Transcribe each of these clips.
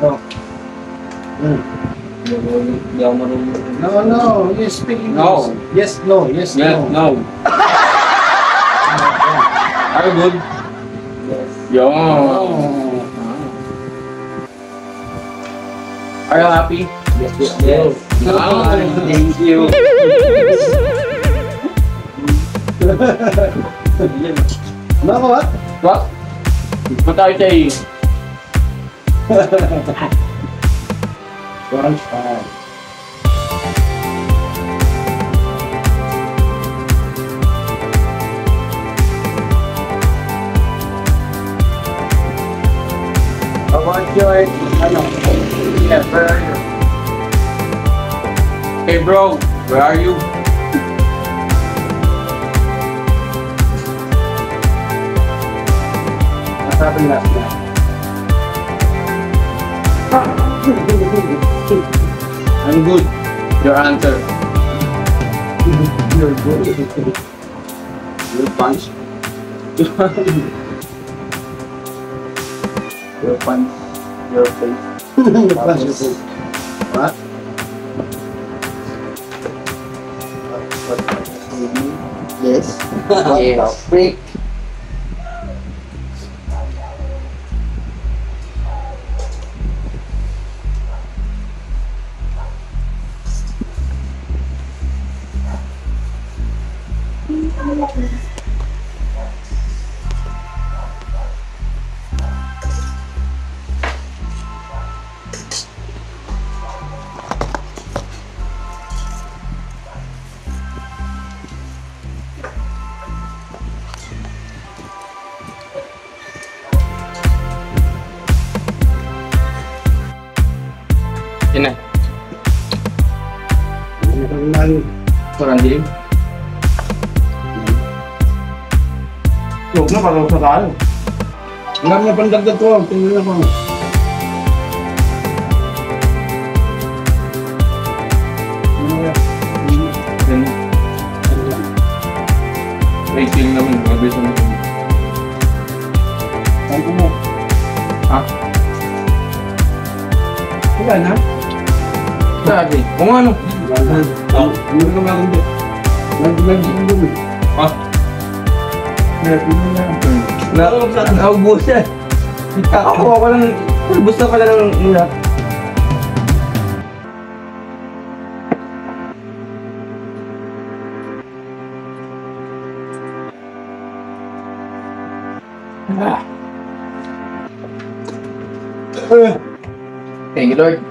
Oh. Hindi ako marunong. No. You speak English. No. Yes, no. Yes, no. No. Are you good? Yes. Yo. Oh. Are you happy? Yes. No. Thank you. No, what? What? What are you saying? Orange pie. How about your, yeah, where are you? Hey bro, where are you? What happened last night? I'm good. Your answer. You're good. You punch. Your punch. Your face. What? Yes. Yes. Freak. Yan na. Kurang dilim. Huwag na, parang sa tayo. Ang dami na pandagdag ko. Tingnan ako. Yan. Rating naman. Mabilis naman. Saan ko mo? Ha? Wala na? Sabi. Kung ano? Wala na. Hindi ka maganda. Nag-inom. Ha? Naubos yan. Ako ko lang. Ubus na pala ng ulat. Thank you, Lord.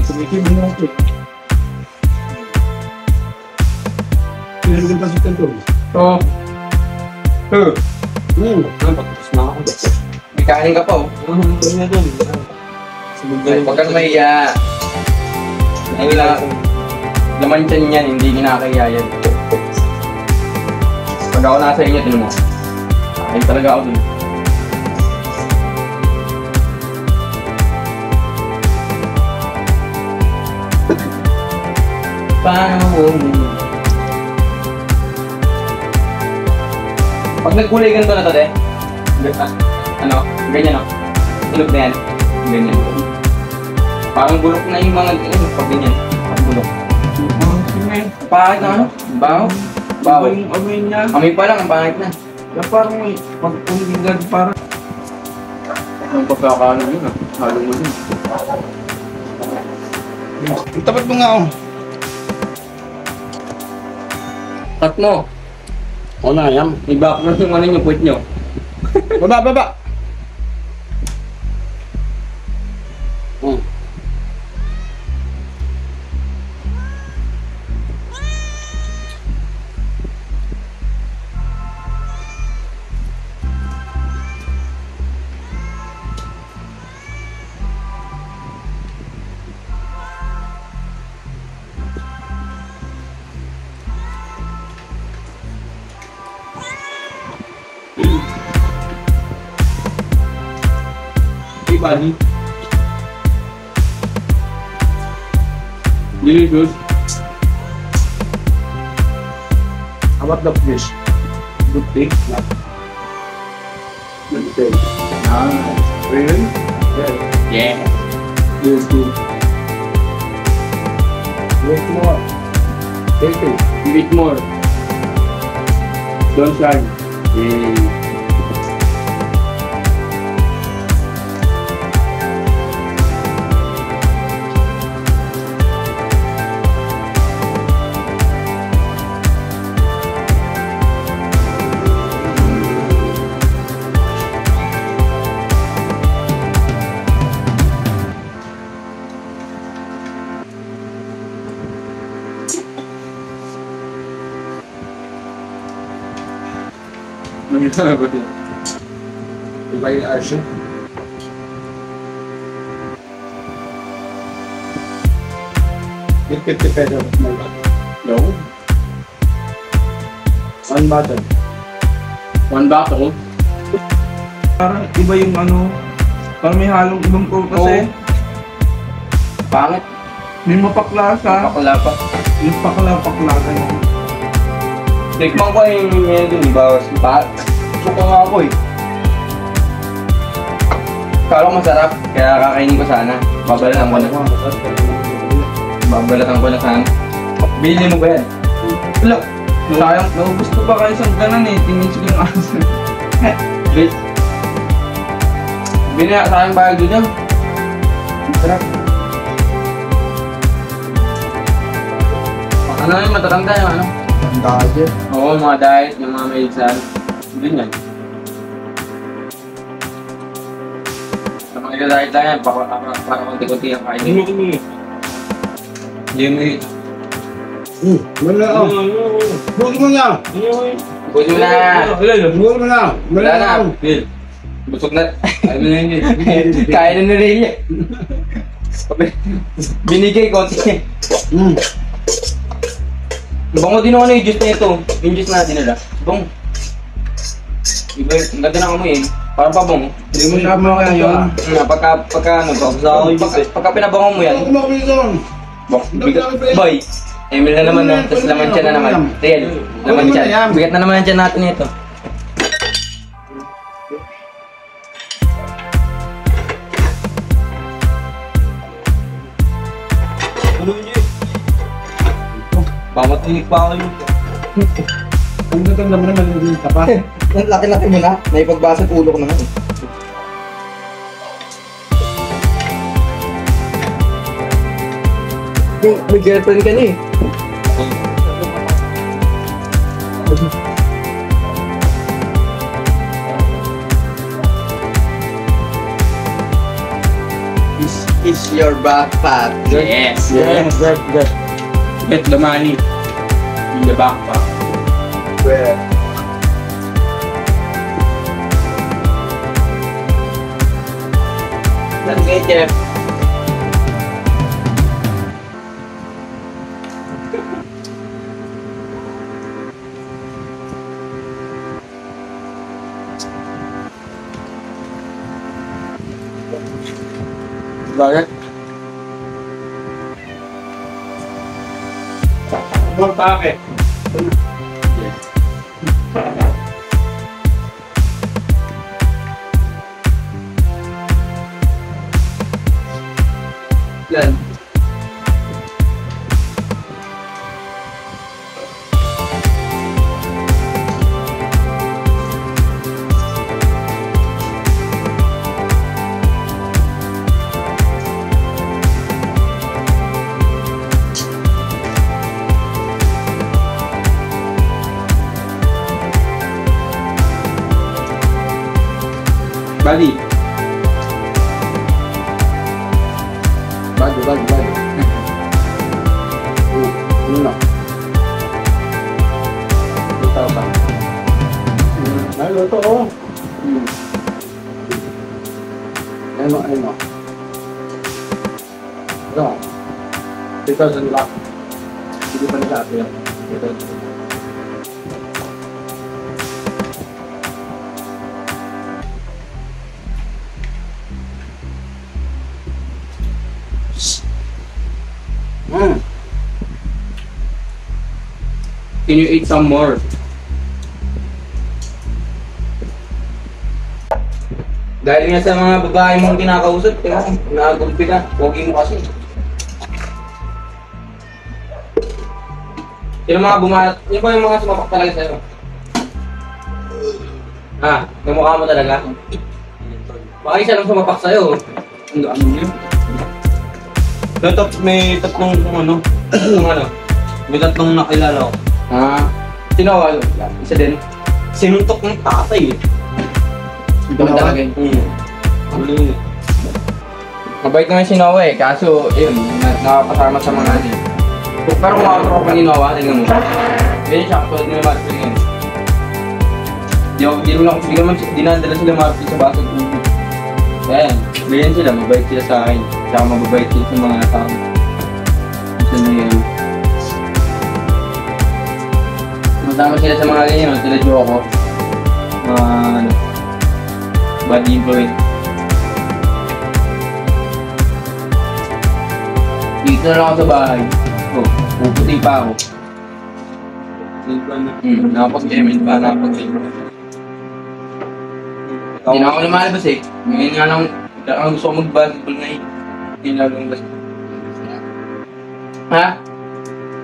Sumikim mo ako. Pinagin pasukan to. So, Tapos na ako. may kain ka pa oh. Ito na doon. Huwag kang mahiya. Ay, laman tiyan yan, hindi kinakaya yan. Pag ako nasa inyo, tinan mo. Ay talaga ako dun. Pag nagkulay ganito na to, de. Ano? Ganyan, no? Ilog na yan. Ganyan. Parang bulok na yung mga ganyan. Pag ganyan. Parang bulok. Pahit na ano? Baho? Baho. Yung amoy niya. Amoy pa lang, ang pahit na. Parang may pag-umingad parang. Ang pagkakaano yun, ah. Halo mo yun. Tapat mo nga oh. Cut mo. O na, yan. I-back na yung ano yung puwit nyo. Baba. Hey, buddy. Delicious. How about the fish? Good taste. Okay. Nice. Really? Yeah. Yeah. Good. Wait more. Take it. Eat more. Don't shine. Yeah. Iba yung action. Get 50 pesos. No. One button. One bottle. Parang iba yung ano, parang may halong ibang purpose eh. Pangit. May mapaklasa, Pakla pa. yung pakla-paklasa yung Tikman ko yung yan dun, diba? Suka nga ako eh. Kala ko masarap, kaya kakainin ko sana. Babalatan ko na. Babalatan ko na sana. Bili mo ba yan? Wala. Sayang, naubos ko ba kayo isang ganan eh. Tingin ko yung asa. Bili na sayang bayag doon yan. Sarap. Ano yung matatanda yung ano? Ang dahil. Oo, mga diet, yung mga may exam. Ganyan. Sa mga diet lang yan, para konti-konti ang kainin. Hindi mo yun. Wala na. Buti mo na. Buti mo na! Buti mo na. Wala na! Bill, busog na. Ano na yun yun? Kaya na na rin yan. Binigay konti. Bango din ako na yung juice na ito. Yung juice natin nila. Bango. Iba, ang ganda na amoy eh. Parang pabango. Hindi mo na mo kaya yun. Pagka pinabango mo yan, boy, Emil na naman na, tapos laman siya na naman. Real, laman siya. Bigat na naman siya natin ito. Pamatinig pa ako yun. Ang ganda mo naman hindi ka pa. Ang laki-laki mo na, naipagbasa ulo ko naman eh. May girlfriend ka na eh. This is your backpack. Yes. Good. Get the money in the backpack. Well, Sige, Jeff. Bakit? Bakit? Yan. Bali. Bago. Ano na? Ito pa. Ay, ito oh. Ano? Ito. Ito sa lock. Hindi pa nila ito. Ito. Can you eat some more? Dahil nga sa mga babae mong kinakausap, nagulpi ka. Huwag mo kasi. Yung mga yun ba yung mga sumapak talaga sa'yo? Yung mukha mo talaga? Baka isa lang sumapak sa'yo. Ano yun? May tatlong may tatlong nakilala ko. Sino ako? Isa din? Sinuntok ng tatay eh. Ito mo talaga yun. Ano yun eh. Mabait naman si Noah eh, kaso yun, nakapasama sa mga ano. Pero kung ako pa ni Noah, tingnan mo. Ganyan siya, katulad ni Marcel ngayon. Di naman dinadala sila Marcel sa basag ulo. Ayan, ganyan sila, mabait sila sa akin. Tsaka mababait sila sa mga tao. Isa na yun. Matama sila sa mga ganyan, sila Joko. Bad influence. Dito na lang ako sa bahay. Puputi pa ako. Nakapag-gaming pa, nakapag-gaming. Hindi na ako lumalabas eh. Ngayon nga lang gusto ko mag-basketball ngayon. Hindi na lang basketball. Ha?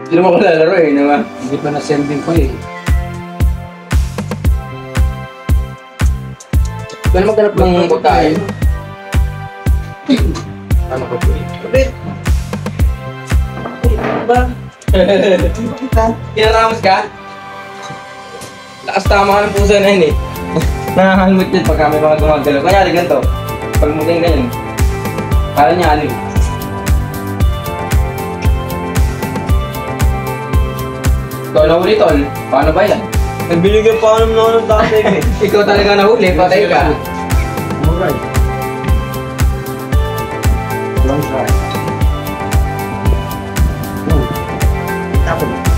Hindi naman ko lalaro eh, naman. Hindi pa na-sending ko eh. Kaya maghanap ng pagkain. Ano ko po eh? Kapit! Ano ba? Kinaramos ka? Lakas tama ka ng puso na yun eh. Nakakalmot yun pagka may mga gumagalaw. Kanyari ganito. Pag muting ganyan. Kala niya ano eh. Ikaw nahuli tol. Paano ba yan? Nagbinigyan pa ako ng tatay eh. Ikaw talaga nahuli. Patay ka. Alright. Long try. Tapos.